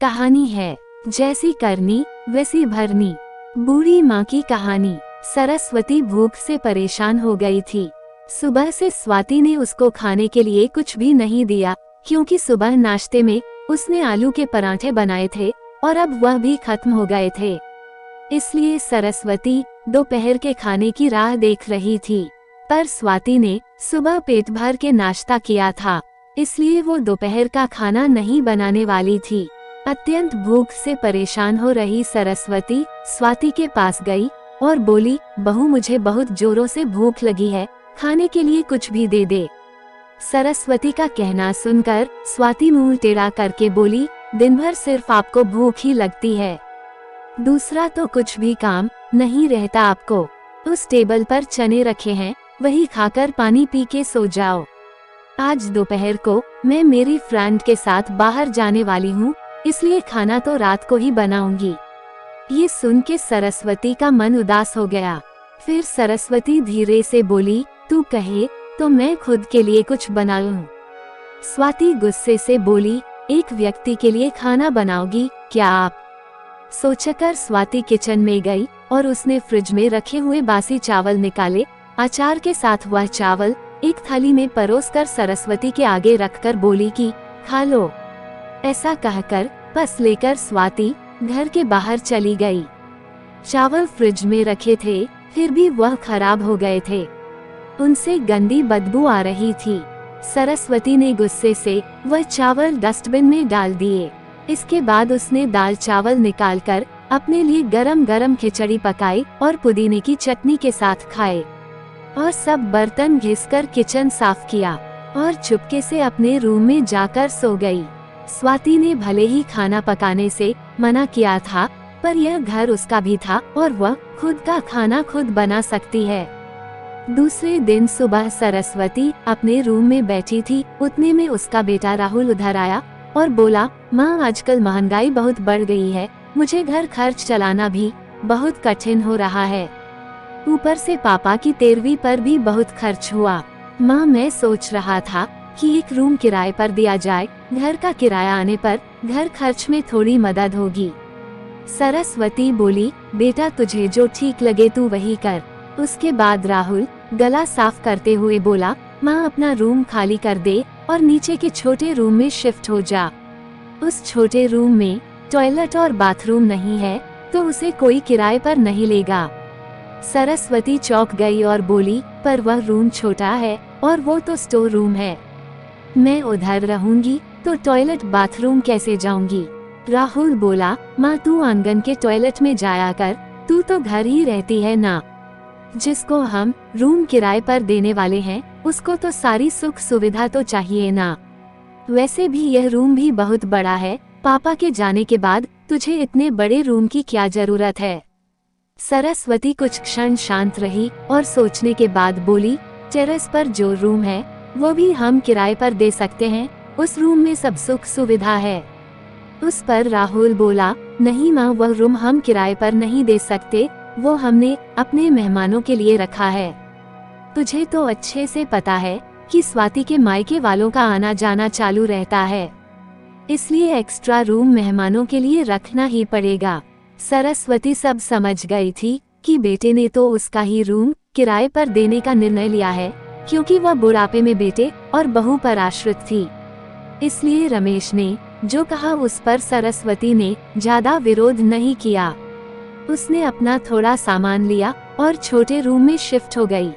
कहानी है जैसी करनी वैसी भरनी। बूढ़ी माँ की कहानी। सरस्वती भूख से परेशान हो गई थी। सुबह से स्वाति ने उसको खाने के लिए कुछ भी नहीं दिया, क्योंकि सुबह नाश्ते में उसने आलू के पराठे बनाए थे और अब वह भी खत्म हो गए थे। इसलिए सरस्वती दोपहर के खाने की राह देख रही थी। पर स्वाति ने सुबह पेट भर के नाश्ता किया था, इसलिए वो दोपहर का खाना नहीं बनाने वाली थी। अत्यंत भूख से परेशान हो रही सरस्वती स्वाति के पास गई और बोली, बहू मुझे बहुत जोरों से भूख लगी है, खाने के लिए कुछ भी दे दे। सरस्वती का कहना सुनकर स्वाति मुंह टेढ़ा करके बोली, दिन भर सिर्फ आपको भूख ही लगती है, दूसरा तो कुछ भी काम नहीं रहता आपको। उस टेबल पर चने रखे हैं, वही खाकर पानी पी के सो जाओ। आज दोपहर को मैं मेरी फ्रेंड के साथ बाहर जाने वाली हूँ, इसलिए खाना तो रात को ही बनाऊंगी। ये सुन के सरस्वती का मन उदास हो गया। फिर सरस्वती धीरे से बोली, तू कहे तो मैं खुद के लिए कुछ बना लूं। स्वाति गुस्से से बोली, एक व्यक्ति के लिए खाना बनाओगी क्या आप? सोचकर स्वाति किचन में गई और उसने फ्रिज में रखे हुए बासी चावल निकाले। अचार के साथ वह चावल एक थाली में परोसकर सरस्वती के आगे रखकर बोली कि खा लो। ऐसा कहकर बस लेकर स्वाति घर के बाहर चली गई। चावल फ्रिज में रखे थे, फिर भी वह खराब हो गए थे। उनसे गंदी बदबू आ रही थी। सरस्वती ने गुस्से से वह चावल डस्टबिन में डाल दिए। इसके बाद उसने दाल चावल निकालकर अपने लिए गरम गरम खिचड़ी पकाई और पुदीने की चटनी के साथ खाए और सब बर्तन घिसकर किचन साफ किया और चुपके से अपने रूम में जाकर सो गई। स्वाति ने भले ही खाना पकाने से मना किया था, पर यह घर उसका भी था और वह खुद का खाना खुद बना सकती है। दूसरे दिन सुबह सरस्वती अपने रूम में बैठी थी, उतने में उसका बेटा राहुल उधर आया और बोला, माँ आजकल महंगाई बहुत बढ़ गई है, मुझे घर खर्च चलाना भी बहुत कठिन हो रहा है। ऊपर से पापा की 13वीं पर भी बहुत खर्च हुआ। माँ मैं सोच रहा था कि एक रूम किराए पर दिया जाए, घर का किराया आने पर घर खर्च में थोड़ी मदद होगी। सरस्वती बोली, बेटा तुझे जो ठीक लगे तू वही कर। उसके बाद राहुल गला साफ करते हुए बोला, माँ अपना रूम खाली कर दे और नीचे के छोटे रूम में शिफ्ट हो जा। उस छोटे रूम में टॉयलेट और बाथरूम नहीं है, तो उसे कोई किराए पर नहीं लेगा। सरस्वती चौंक गई और बोली, पर वह रूम छोटा है और वो तो स्टोर रूम है, मैं उधर रहूंगी तो टॉयलेट बाथरूम कैसे जाऊंगी? राहुल बोला, माँ तू आंगन के टॉयलेट में जाया कर, तू तो घर ही रहती है ना। जिसको हम रूम किराए पर देने वाले हैं, उसको तो सारी सुख सुविधा तो चाहिए ना। वैसे भी यह रूम भी बहुत बड़ा है, पापा के जाने के बाद तुझे इतने बड़े रूम की क्या जरूरत है? सरस्वती कुछ क्षण शांत रही और सोचने के बाद बोली, टेरेस पर जो रूम है वो भी हम किराए पर दे सकते हैं, उस रूम में सब सुख सुविधा है। उस पर राहुल बोला, नहीं माँ वह रूम हम किराए पर नहीं दे सकते, वो हमने अपने मेहमानों के लिए रखा है। तुझे तो अच्छे से पता है कि स्वाति के मायके वालों का आना जाना चालू रहता है, इसलिए एक्स्ट्रा रूम मेहमानों के लिए रखना ही पड़ेगा। सरस्वती सब समझ गई थी कि बेटे ने तो उसका ही रूम किराए पर देने का निर्णय लिया है, क्योंकि वह बुढ़ापे में बेटे और बहू पर आश्रित थी। इसलिए रमेश ने जो कहा उस पर सरस्वती ने ज्यादा विरोध नहीं किया। उसने अपना थोड़ा सामान लिया और छोटे रूम में शिफ्ट हो गई।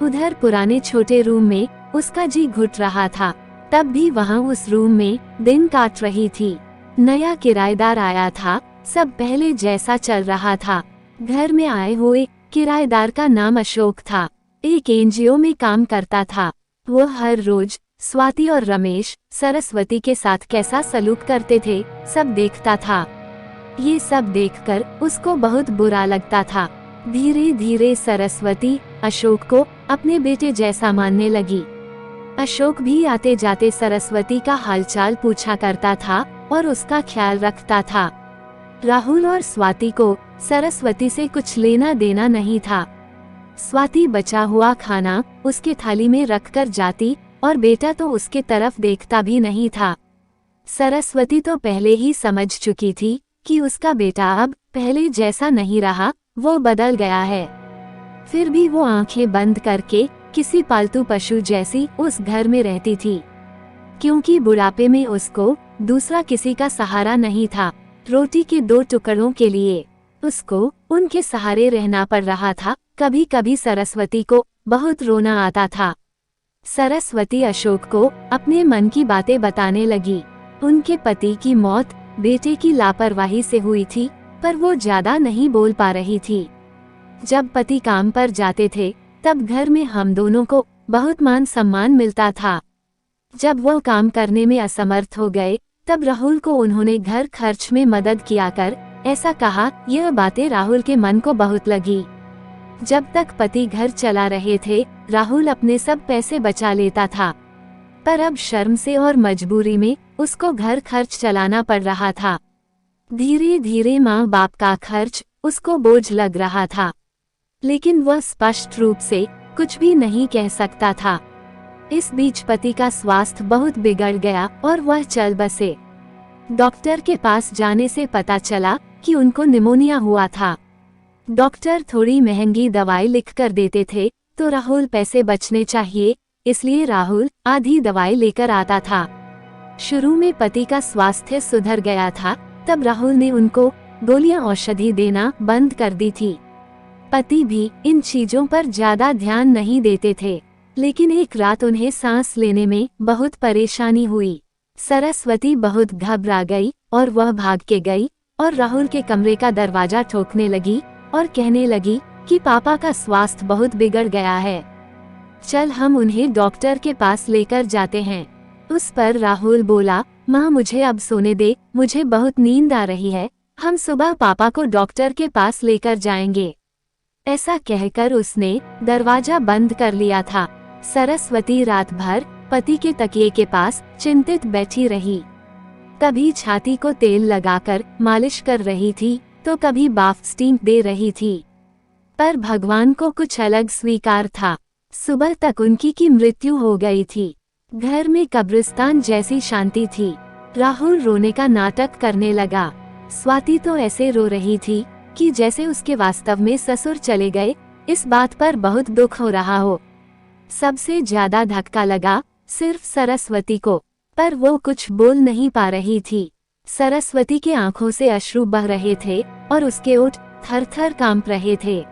उधर पुराने छोटे रूम में उसका जी घुट रहा था, तब भी वहाँ उस रूम में दिन काट रही थी। नया किराएदार आया था, सब पहले जैसा चल रहा था। घर में आए हुए किराएदार का नाम अशोक था, एक एनजीओ में काम करता था। वो हर रोज स्वाति और रमेश सरस्वती के साथ कैसा सलूक करते थे सब देखता था। ये सब देखकर उसको बहुत बुरा लगता था। धीरे धीरे सरस्वती अशोक को अपने बेटे जैसा मानने लगी। अशोक भी आते जाते सरस्वती का हालचाल पूछा करता था और उसका ख्याल रखता था। राहुल और स्वाति को सरस्वती से कुछ लेना देना नहीं था। स्वाति बचा हुआ खाना उसके थाली में रखकर जाती और बेटा तो उसके तरफ देखता भी नहीं था। सरस्वती तो पहले ही समझ चुकी थी कि उसका बेटा अब पहले जैसा नहीं रहा, वो बदल गया है। फिर भी वो आंखें बंद करके किसी पालतू पशु जैसी उस घर में रहती थी, क्योंकि बुढ़ापे में उसको दूसरा किसी का सहारा नहीं था। रोटी के 2 टुकड़ों के लिए उसको उनके सहारे रहना पड़ रहा था। कभी कभी सरस्वती को बहुत रोना आता था। सरस्वती अशोक को अपने मन की बातें बताने लगी। उनके पति की मौत बेटे की लापरवाही से हुई थी, पर वो ज्यादा नहीं बोल पा रही थी। जब पति काम पर जाते थे तब घर में हम दोनों को बहुत मान सम्मान मिलता था। जब वो काम करने में असमर्थ हो गए तब राहुल को उन्होंने घर खर्च में मदद किया कर ऐसा कहा। यह बातें राहुल के मन को बहुत लगी। जब तक पति घर चला रहे थे राहुल अपने सब पैसे बचा लेता था, पर अब शर्म से और मजबूरी में उसको घर खर्च चलाना पड़ रहा था। धीरे धीरे माँ बाप का खर्च उसको बोझ लग रहा था, लेकिन वह स्पष्ट रूप से कुछ भी नहीं कह सकता था। इस बीच पति का स्वास्थ्य बहुत बिगड़ गया और वह चल बसे। डॉक्टर के पास जाने से पता चला कि उनको निमोनिया हुआ था। डॉक्टर थोड़ी महंगी दवाई लिख कर देते थे, तो राहुल पैसे बचने चाहिए, इसलिए राहुल आधी दवाई लेकर आता था। शुरू में पति का स्वास्थ्य सुधर गया था, तब राहुल ने उनको गोलियां औषधि देना बंद कर दी थी। पति भी इन चीजों पर ज्यादा ध्यान नहीं देते थे, लेकिन एक रात उन्हें सांस लेने में बहुत परेशानी हुई। सरस्वती बहुत घबरा गई और वह भाग के गई और राहुल के कमरे का दरवाजा ठोकने लगी और कहने लगी कि पापा का स्वास्थ्य बहुत बिगड़ गया है, चल हम उन्हें डॉक्टर के पास लेकर जाते हैं। उस पर राहुल बोला, माँ मुझे अब सोने दे, मुझे बहुत नींद आ रही है, हम सुबह पापा को डॉक्टर के पास लेकर जाएंगे। ऐसा कहकर उसने दरवाजा बंद कर लिया था। सरस्वती रात भर पति के तकिए के पास चिंतित बैठी रही। कभी छाती को तेल लगाकर मालिश कर रही थी, तो कभी बाथ स्टीम दे रही थी, पर भगवान को कुछ अलग स्वीकार था। सुबह तक उनकी की मृत्यु हो गई थी। घर में कब्रिस्तान जैसी शांति थी। राहुल रोने का नाटक करने लगा। स्वाति तो ऐसे रो रही थी कि जैसे उसके वास्तव में ससुर चले गए, इस बात पर बहुत दुख हो रहा हो। सबसे ज्यादा धक्का लगा सिर्फ सरस्वती को, पर वो कुछ बोल नहीं पा रही थी। सरस्वती के आंखों से अश्रु बह रहे थे और उसके ओठ थर-थर कांप रहे थे,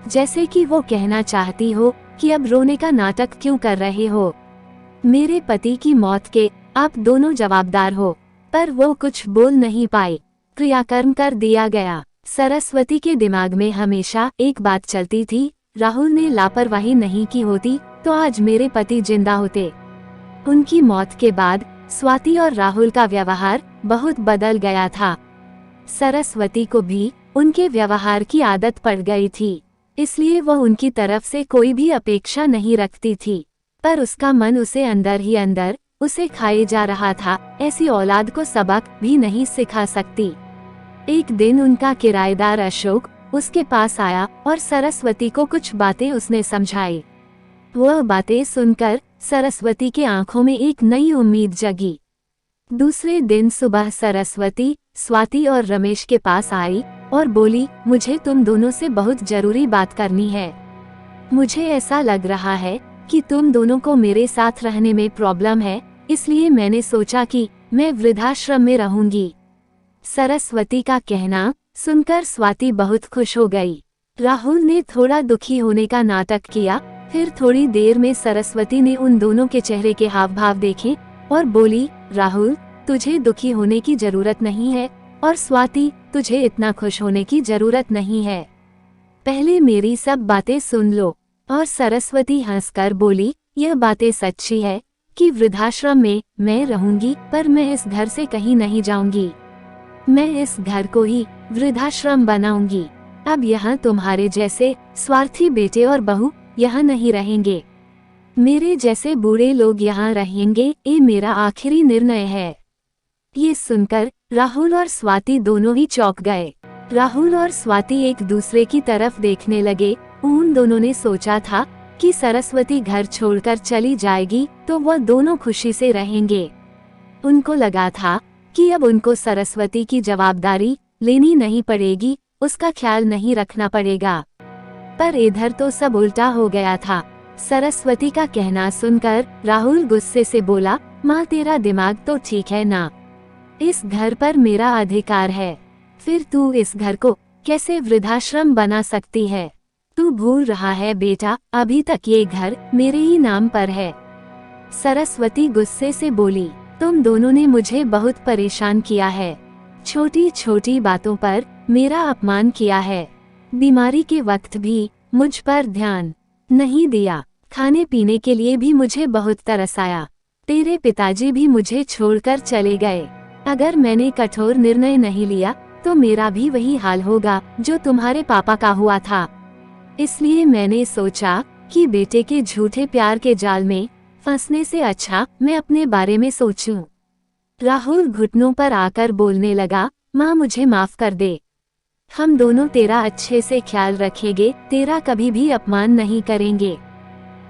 जैसे कि वो कहना चाहती हो कि अब रोने का नाटक क्यों कर रहे हो, मेरे पति की मौत के आप दोनों जवाबदार हो। पर वो कुछ बोल नहीं पाए। क्रियाकर्म कर दिया गया। सरस्वती के दिमाग में हमेशा एक बात चलती थी, राहुल ने लापरवाही नहीं की होती तो आज मेरे पति जिंदा होते। उनकी मौत के बाद स्वाति और राहुल का व्यवहार बहुत बदल गया था। सरस्वती को भी उनके व्यवहार की आदत पड़ गई थी, इसलिए वह उनकी तरफ से कोई भी अपेक्षा नहीं रखती थी, पर उसका मन उसे अंदर ही अंदर उसे खाए जा रहा था। ऐसी औलाद को सबक भी नहीं सिखा सकती। एक दिन उनका किराएदार अशोक उसके पास आया और सरस्वती को कुछ बातें उसने समझाई। वह बातें सुनकर सरस्वती के आंखों में एक नई उम्मीद जगी। दूसरे दिन सुबह सरस्वती स्वाति और रमेश के पास आई और बोली, मुझे तुम दोनों से बहुत जरूरी बात करनी है। मुझे ऐसा लग रहा है कि तुम दोनों को मेरे साथ रहने में प्रॉब्लम है, इसलिए मैंने सोचा कि मैं वृद्धाश्रम में रहूंगी। सरस्वती का कहना सुनकर स्वाति बहुत खुश हो गई। राहुल ने थोड़ा दुखी होने का नाटक किया। फिर थोड़ी देर में सरस्वती ने उन दोनों के चेहरे के हाव भाव देखे और बोली, राहुल तुझे दुखी होने की जरूरत नहीं है और स्वाति तुझे इतना खुश होने की जरूरत नहीं है। पहले मेरी सब बातें सुन लो। और सरस्वती हंसकर बोली, यह बातें सच्ची है कि वृद्धाश्रम में मैं रहूंगी, पर मैं इस घर से कहीं नहीं जाऊंगी। मैं इस घर को ही वृद्धाश्रम बनाऊंगी। अब यहाँ तुम्हारे जैसे स्वार्थी बेटे और बहू यहाँ नहीं रहेंगे। मेरे जैसे बूढ़े लोग यहाँ रहेंगे। ये मेरा आखिरी निर्णय है। ये सुनकर राहुल और स्वाति दोनों ही चौंक गए। राहुल और स्वाति एक दूसरे की तरफ देखने लगे। उन दोनों ने सोचा था कि सरस्वती घर छोड़कर चली जाएगी तो वह दोनों खुशी से रहेंगे, उनको लगा था कि अब उनको सरस्वती की जवाबदारी लेनी नहीं पड़ेगी, उसका ख्याल नहीं रखना पड़ेगा। पर इधर तो सब उल्टा हो गया था। सरस्वती का कहना सुनकर राहुल गुस्से से बोला, माँ तेरा दिमाग तो ठीक है ना, इस घर पर मेरा अधिकार है, फिर तू इस घर को कैसे वृद्धाश्रम बना सकती है? तू भूल रहा है बेटा, अभी तक ये घर मेरे ही नाम पर है। सरस्वती गुस्से से बोली, तुम दोनों ने मुझे बहुत परेशान किया है, छोटी छोटी बातों पर मेरा अपमान किया है, बीमारी के वक्त भी मुझ पर ध्यान नहीं दिया, खाने पीने के लिए भी मुझे बहुत तरस आया, तेरे पिताजी भी मुझे छोड़कर चले गए। अगर मैंने कठोर निर्णय नहीं लिया तो मेरा भी वही हाल होगा जो तुम्हारे पापा का हुआ था। इसलिए मैंने सोचा कि बेटे के झूठे प्यार के जाल में फंसने से अच्छा मैं अपने बारे में सोचूं। राहुल घुटनों पर आकर बोलने लगा, माँ मुझे माफ कर दे, हम दोनों तेरा अच्छे से ख्याल रखेंगे, तेरा कभी भी अपमान नहीं करेंगे,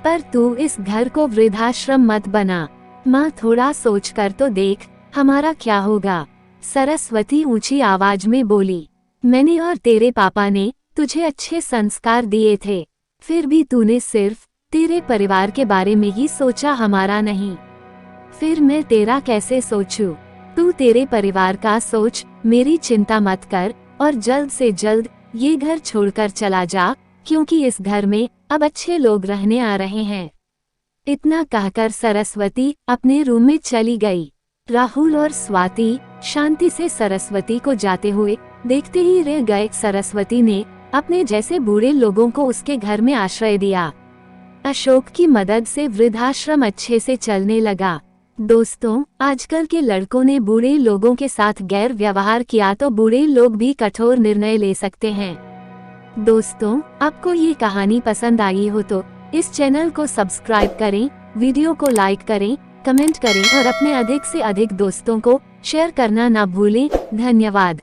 पर तू इस घर को वृद्धाश्रम मत बना। माँ थोड़ा सोच कर तो देख हमारा क्या होगा। सरस्वती ऊंची आवाज में बोली, मैंने और तेरे पापा ने तुझे अच्छे संस्कार दिए थे, फिर भी तूने सिर्फ तेरे परिवार के बारे में ही सोचा, हमारा नहीं। फिर मैं तेरा कैसे सोचूं? तू तेरे परिवार का सोच, मेरी चिंता मत कर और जल्द से जल्द ये घर छोड़कर चला जा, क्योंकि इस घर में अब अच्छे लोग रहने आ रहे हैं। इतना कहकर सरस्वती अपने रूम में चली गई। राहुल और स्वाति शांति से सरस्वती को जाते हुए देखते ही रह गए। सरस्वती ने अपने जैसे बूढ़े लोगों को उसके घर में आश्रय दिया। अशोक की मदद से वृद्धाश्रम अच्छे से चलने लगा। दोस्तों, आजकल के लड़कों ने बूढ़े लोगों के साथ गैर व्यवहार किया तो बूढ़े लोग भी कठोर निर्णय ले सकते हैं। दोस्तों, आपको ये कहानी पसंद आई हो तो इस चैनल को सब्सक्राइब करें, वीडियो को लाइक करें, कमेंट करें और अपने अधिक से अधिक दोस्तों को शेयर करना ना भूलें। धन्यवाद।